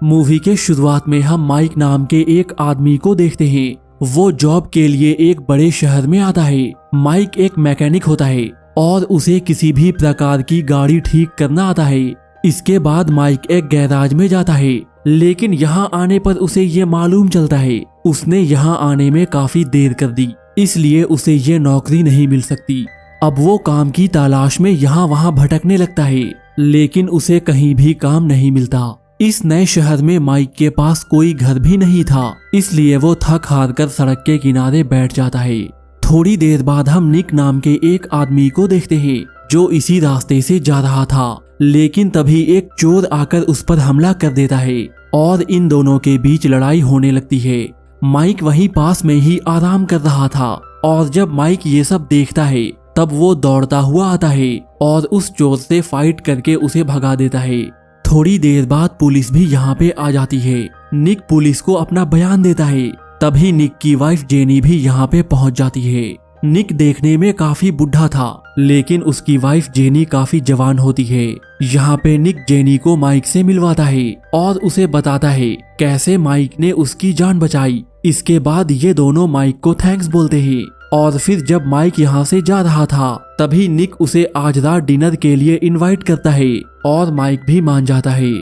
Movie के शुरुआत में हम माइक नाम के एक आदमी को देखते हैं। वो जॉब के लिए एक बड़े शहर में आता है। माइक एक मैकेनिक होता है और उसे किसी भी प्रकार की गाड़ी ठीक करना आता है। इसके बाद माइक एक गैराज में जाता है, लेकिन यहाँ आने पर उसे ये मालूम चलता है उसने यहाँ आने में काफी देर कर दी, इसलिए उसे ये नौकरी नहीं मिल सकती। अब वो काम की तलाश में यहाँ वहाँ भटकने लगता है, लेकिन उसे कहीं भी काम नहीं मिलता। इस नए शहर में माइक के पास कोई घर भी नहीं था, इसलिए वो थक हार कर सड़क के किनारे बैठ जाता है। थोड़ी देर बाद हम निक नाम के एक आदमी को देखते हैं जो इसी रास्ते से जा रहा था, लेकिन तभी एक चोर आकर उस पर हमला कर देता है और इन दोनों के बीच लड़ाई होने लगती है। माइक वहीं पास में ही आराम कर रहा था और जब माइक ये सब देखता है तब वो दौड़ता हुआ आता है और उस चोर से फाइट करके उसे भगा देता है। थोड़ी देर बाद पुलिस भी यहाँ पे आ जाती है। निक पुलिस को अपना बयान देता है। तभी निक की वाइफ जेनी भी यहाँ पे पहुँच जाती है। निक देखने में काफी बुढ़ा था, लेकिन उसकी वाइफ जेनी काफी जवान होती है। यहाँ पे निक जेनी को माइक से मिलवाता है और उसे बताता है कैसे माइक ने उसकी जान बचाई। इसके बाद ये दोनों माइक को थैंक्स बोलते हैं और फिर जब माइक यहाँ से जा रहा था तभी निक उसे आज रात डिनर के लिए इनवाइट करता है और माइक भी मान जाता है।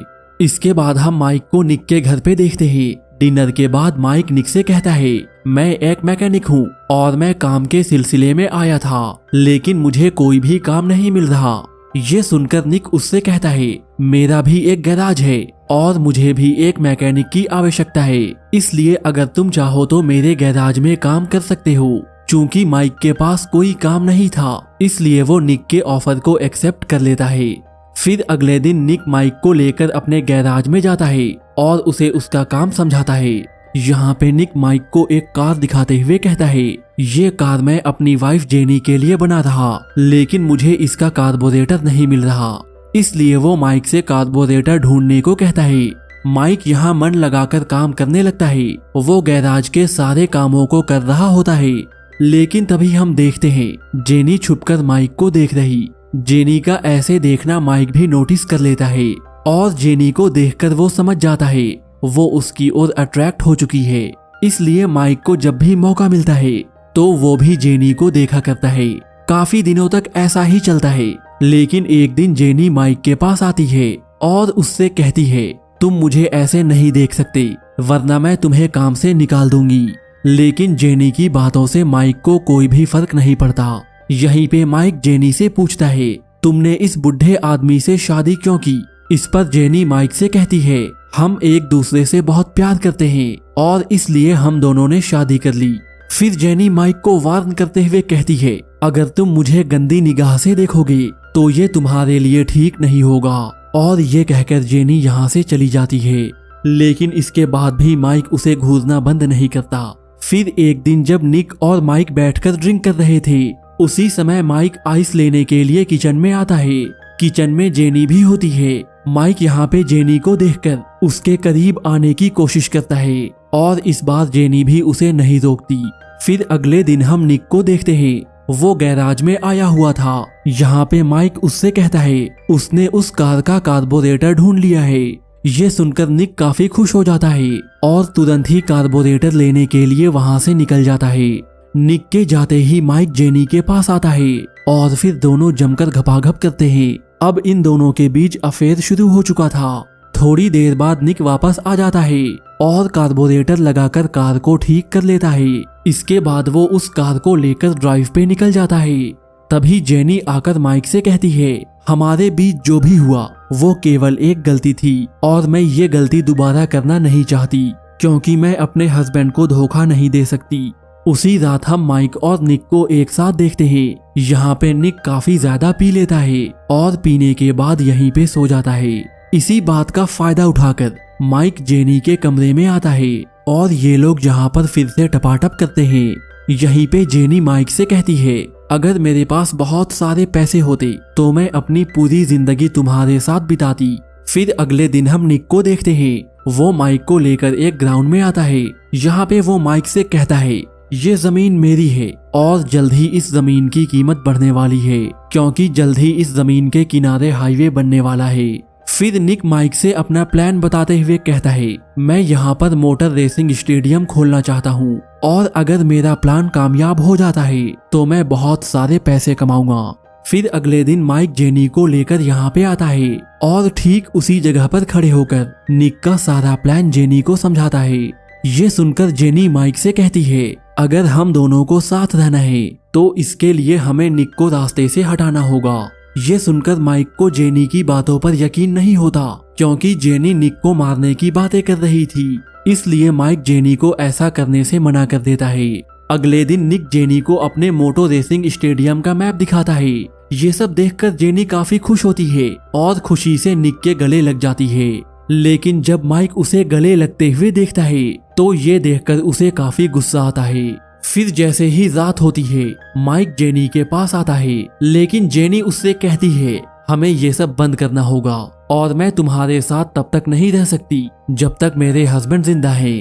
इसके बाद हम माइक को निक के घर पे देखते हैं। डिनर के बाद माइक निक से कहता है, मैं एक मैकेनिक हूँ और मैं काम के सिलसिले में आया था, लेकिन मुझे कोई भी काम नहीं मिल रहा। ये सुनकर निक उससे कहता है, मेरा भी एक गैराज है और मुझे भी एक मैकेनिक की आवश्यकता है, इसलिए अगर तुम चाहो तो मेरे गैराज में काम कर सकते हो। चूंकि माइक के पास कोई काम नहीं था, इसलिए वो निक के ऑफर को एक्सेप्ट कर लेता है। फिर अगले दिन निक माइक को लेकर अपने गैराज में जाता है और उसे उसका काम समझाता है। यहाँ पे निक माइक को एक कार दिखाते हुए कहता है, ये कार मैं अपनी वाइफ जेनी के लिए बना रहा, लेकिन मुझे इसका कार्बोरेटर नहीं मिल रहा, इसलिए वो माइक से कार्बोरेटर ढूंढने को कहता है। माइक यहाँ मन लगाकर काम करने लगता है। वो गैराज के सारे कामों को कर रहा होता है, लेकिन तभी हम देखते हैं जेनी छुपकर माइक को देख रही। जेनी का ऐसे देखना माइक भी नोटिस कर लेता है और जेनी को देखकर वो समझ जाता है वो उसकी ओर अट्रैक्ट हो चुकी है, इसलिए माइक को जब भी मौका मिलता है तो वो भी जेनी को देखा करता है। काफी दिनों तक ऐसा ही चलता है, लेकिन एक दिन जेनी माइक के पास आती है और उससे कहती है, तुम मुझे ऐसे नहीं देख सकते वरना मैं तुम्हें काम से निकाल दूंगी। लेकिन जेनी की बातों से माइक को कोई भी फर्क नहीं पड़ता। यहीं पे माइक जेनी से पूछता है, तुमने इस बुढ़े आदमी से शादी क्यों की? इस पर जेनी माइक से कहती है, हम एक दूसरे से बहुत प्यार करते हैं और इसलिए हम दोनों ने शादी कर ली। फिर जेनी माइक को वार्न करते हुए कहती है, अगर तुम मुझे गंदी निगाह से देखोगे तो ये तुम्हारे लिए ठीक नहीं होगा। और ये कहकर जेनी यहाँ से चली जाती है, लेकिन इसके बाद भी माइक उसे घूरना बंद नहीं करता। फिर एक दिन जब निक और माइक बैठकर ड्रिंक कर रहे थे, उसी समय माइक आइस लेने के लिए किचन में आता है। किचन में जेनी भी होती है। माइक यहाँ पे जेनी को देखकर उसके करीब आने की कोशिश करता है और इस बार जेनी भी उसे नहीं रोकती। फिर अगले दिन हम निक को देखते हैं। वो गैराज में आया हुआ था। यहाँ पे माइक उससे कहता है उसने उस कार का कार्बोरेटर ढूंढ लिया है। ये सुनकर निक काफी खुश हो जाता है और तुरंत ही कार्बोरेटर लेने के लिए वहाँ से निकल जाता है। निक के जाते ही माइक जेनी के पास आता है और फिर दोनों जमकर घपाघप करते हैं। अब इन दोनों के बीच अफेयर शुरू हो चुका था। थोड़ी देर बाद निक वापस आ जाता है और कार्बोरेटर लगाकर कार को ठीक कर लेता है। इसके बाद वो उस कार को लेकर ड्राइव पे निकल जाता है। तभी जेनी आकर माइक से कहती है, हमारे बीच जो भी हुआ वो केवल एक गलती थी और मैं ये गलती दोबारा करना नहीं चाहती, क्योंकि मैं अपने हस्बैंड को धोखा नहीं दे सकती। उसी रात हम माइक और निक को एक साथ देखते हैं। यहाँ पे निक काफी ज्यादा पी लेता है और पीने के बाद यहीं पे सो जाता है। इसी बात का फायदा उठाकर माइक जेनी के कमरे में आता है और ये लोग यहाँ पर फिर से टपाटप करते हैं। यहीं पे जेनी माइक से कहती है, अगर मेरे पास बहुत सारे पैसे होते तो मैं अपनी पूरी जिंदगी तुम्हारे साथ बिताती। फिर अगले दिन हम निक को देखते हैं। वो माइक को लेकर एक ग्राउंड में आता है। यहाँ पे वो माइक से कहता है, ये जमीन मेरी है और जल्द ही इस जमीन की कीमत बढ़ने वाली है, क्योंकि जल्द ही इस जमीन के किनारे हाईवे बनने वाला है। फिर निक माइक से अपना प्लान बताते हुए कहता है, मैं यहाँ पर मोटर रेसिंग स्टेडियम खोलना चाहता हूँ और अगर मेरा प्लान कामयाब हो जाता है तो मैं बहुत सारे पैसे कमाऊंगा। फिर अगले दिन माइक जेनी को लेकर यहाँ पे आता है और ठीक उसी जगह पर खड़े होकर निक का सारा प्लान जेनी को समझाता है। ये सुनकर जेनी माइक से कहती है, अगर हम दोनों को साथ रहना है तो इसके लिए हमें निक को रास्ते से हटाना होगा। ये सुनकर माइक को जेनी की बातों पर यकीन नहीं होता, क्योंकि जेनी निक को मारने की बातें कर रही थी। इसलिए माइक जेनी को ऐसा करने से मना कर देता है। अगले दिन निक जेनी को अपने मोटो रेसिंग स्टेडियम का मैप दिखाता है। ये सब देखकर जेनी काफी खुश होती है और खुशी से निक के गले लग जाती है। लेकिन जब माइक उसे गले लगते हुए देखता है तो ये देखकर उसे काफी गुस्सा आता है। फिर जैसे ही रात होती है, माइक जेनी के पास आता है, लेकिन जेनी उससे कहती है, हमें ये सब बंद करना होगा और मैं तुम्हारे साथ तब तक नहीं रह सकती जब तक मेरे हस्बैंड जिंदा है।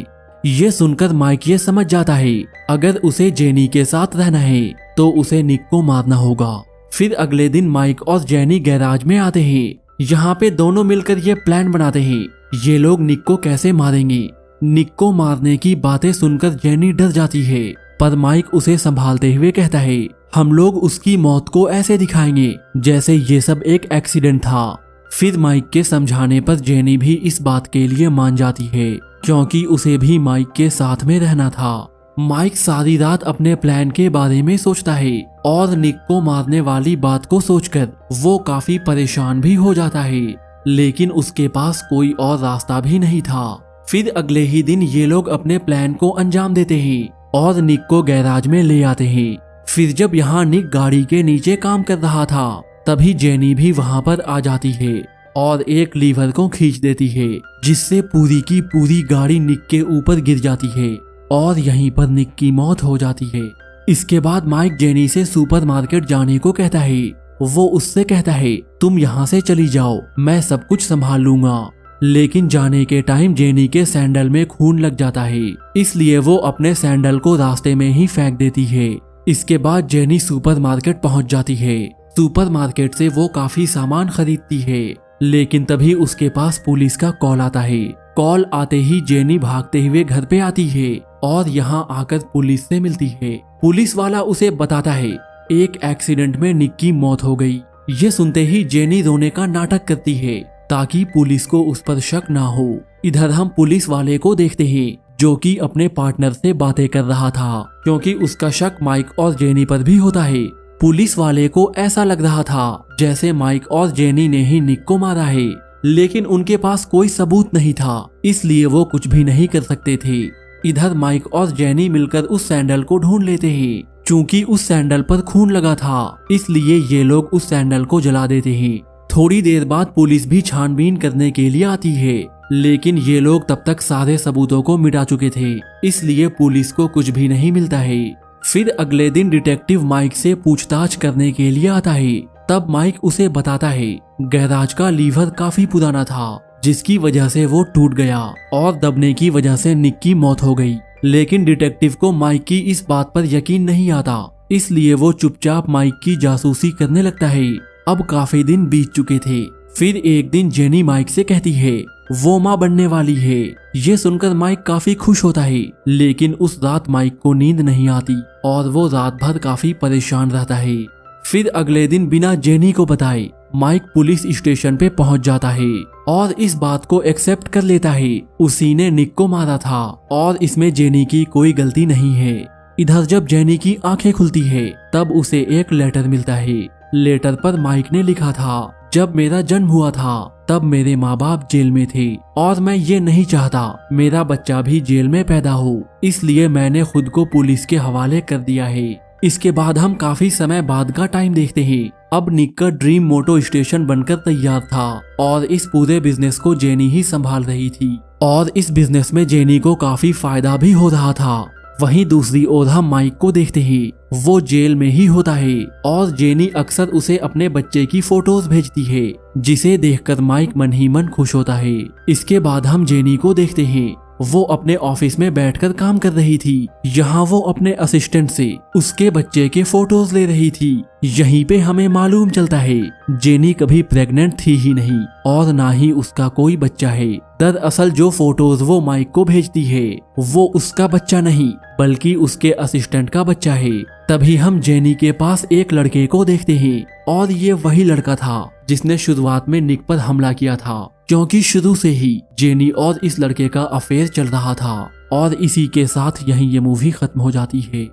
ये सुनकर माइक ये समझ जाता है, अगर उसे जेनी के साथ रहना है तो उसे निक को मारना होगा। फिर अगले दिन माइक और जेनी गैराज में आते हैं। यहाँ पे दोनों मिलकर ये प्लान बनाते हैं, ये लोग निक को कैसे मारेंगे। निक को मारने की बातें सुनकर जेनी डर जाती है, पर माइक उसे संभालते हुए कहता है, हम लोग उसकी मौत को ऐसे दिखाएंगे जैसे ये सब एक एक्सीडेंट था। फिर माइक के समझाने पर जेनी भी इस बात के लिए मान जाती है, क्योंकि उसे भी माइक के साथ में रहना था। माइक सारी रात अपने प्लान के बारे में सोचता है और निक को मारने वाली बात को सोचकर वो काफी परेशान भी हो जाता है, लेकिन उसके पास कोई और रास्ता भी नहीं था। फिर अगले ही दिन ये लोग अपने प्लान को अंजाम देते हैं और निक को गैराज में ले आते हैं। फिर जब यहाँ निक गाड़ी के नीचे काम कर रहा था, तभी जेनी भी वहाँ पर आ जाती है और एक लीवर को खींच देती है, जिससे पूरी की पूरी गाड़ी निक के ऊपर गिर जाती है और यहीं पर निक की मौत हो जाती है। इसके बाद माइक जेनी से सुपरमार्केट जाने को कहता है। वो उससे कहता है, तुम यहाँ से चली जाओ, मैं सब कुछ संभाल लूंगा। लेकिन जाने के टाइम जेनी के सैंडल में खून लग जाता है, इसलिए वो अपने सैंडल को रास्ते में ही फेंक देती है। इसके बाद जेनी सुपरमार्केट पहुंच जाती है। सुपरमार्केट से वो काफी सामान खरीदती है, लेकिन तभी उसके पास पुलिस का कॉल आता है। कॉल आते ही जेनी भागते हुए घर पे आती है और यहाँ आकर पुलिस से मिलती है। पुलिस वाला उसे बताता है, एक एक्सीडेंट में निक की मौत हो गई। ये सुनते ही जेनी रोने का नाटक करती है ताकि पुलिस को उस पर शक ना हो। इधर हम पुलिस वाले को देखते हैं, जो कि अपने पार्टनर से बातें कर रहा था, क्योंकि उसका शक माइक और जेनी पर भी होता है। पुलिस वाले को ऐसा लग रहा था जैसे माइक और जेनी ने ही निक को मारा है, लेकिन उनके पास कोई सबूत नहीं था, इसलिए वो कुछ भी नहीं कर सकते थे। इधर माइक और जेनी मिलकर उस सैंडल को ढूंढ लेते हैं। चूंकि उस सैंडल पर खून लगा था, इसलिए ये लोग उस सैंडल को जला देते हैं। थोड़ी देर बाद पुलिस भी छानबीन करने के लिए आती है, लेकिन ये लोग तब तक सारे सबूतों को मिटा चुके थे, इसलिए पुलिस को कुछ भी नहीं मिलता है। फिर अगले दिन डिटेक्टिव माइक से पूछताछ करने के लिए आता है। तब माइक उसे बताता है, गैराज का लीवर काफी पुराना था, जिसकी वजह से वो टूट गया और दबने की वजह से निक की मौत हो गई। लेकिन डिटेक्टिव को माइक की इस बात पर यकीन नहीं आता, इसलिए वो चुपचाप माइक की जासूसी करने लगता है। अब काफी दिन बीत चुके थे। फिर एक दिन जेनी माइक से कहती है, वो माँ बनने वाली है। ये सुनकर माइक काफी खुश होता है, लेकिन उस रात माइक को नींद नहीं आती और वो रात भर काफी परेशान रहता है। फिर अगले दिन बिना जेनी को बताए माइक पुलिस स्टेशन पे पहुंच जाता है और इस बात को एक्सेप्ट कर लेता है, उसी ने निक को मारा था और इसमें जेनी की कोई गलती नहीं है। इधर जब जेनी की आंखें खुलती है, तब उसे एक लेटर मिलता है। लेटर पर माइक ने लिखा था, जब मेरा जन्म हुआ था तब मेरे माँ बाप जेल में थे और मैं ये नहीं चाहता मेरा बच्चा भी जेल में पैदा हो, इसलिए मैंने खुद को पुलिस के हवाले कर दिया है। इसके बाद हम काफी समय बाद का टाइम देखते हैं। अब निक का ड्रीम मोटो स्टेशन बनकर तैयार था और इस पूरे बिजनेस को जेनी ही संभाल रही थी और इस बिजनेस में जेनी को काफी फायदा भी हो रहा था। वहीं दूसरी ओर हम माइक को देखते हैं, वो जेल में ही होता है और जेनी अक्सर उसे अपने बच्चे की फोटोज भेजती है, जिसे देखकर माइक मन ही मन खुश होता है। इसके बाद हम जेनी को देखते हैं, वो अपने ऑफिस में बैठकर काम कर रही थी। यहाँ वो अपने असिस्टेंट से उसके बच्चे के फोटोज ले रही थी। यहीं पे हमें मालूम चलता है जेनी कभी प्रेग्नेंट थी ही नहीं और ना ही उसका कोई बच्चा है। दरअसल जो फोटोज वो माइक को भेजती है वो उसका बच्चा नहीं बल्कि उसके असिस्टेंट का बच्चा है। तभी हम जेनी के पास एक लड़के को देखते हैं और ये वही लड़का था जिसने शुरुआत में निक पर हमला किया था, क्योंकि शुरू से ही जेनी और इस लड़के का अफेयर चल रहा था। और इसी के साथ यहीं ये मूवी खत्म हो जाती है।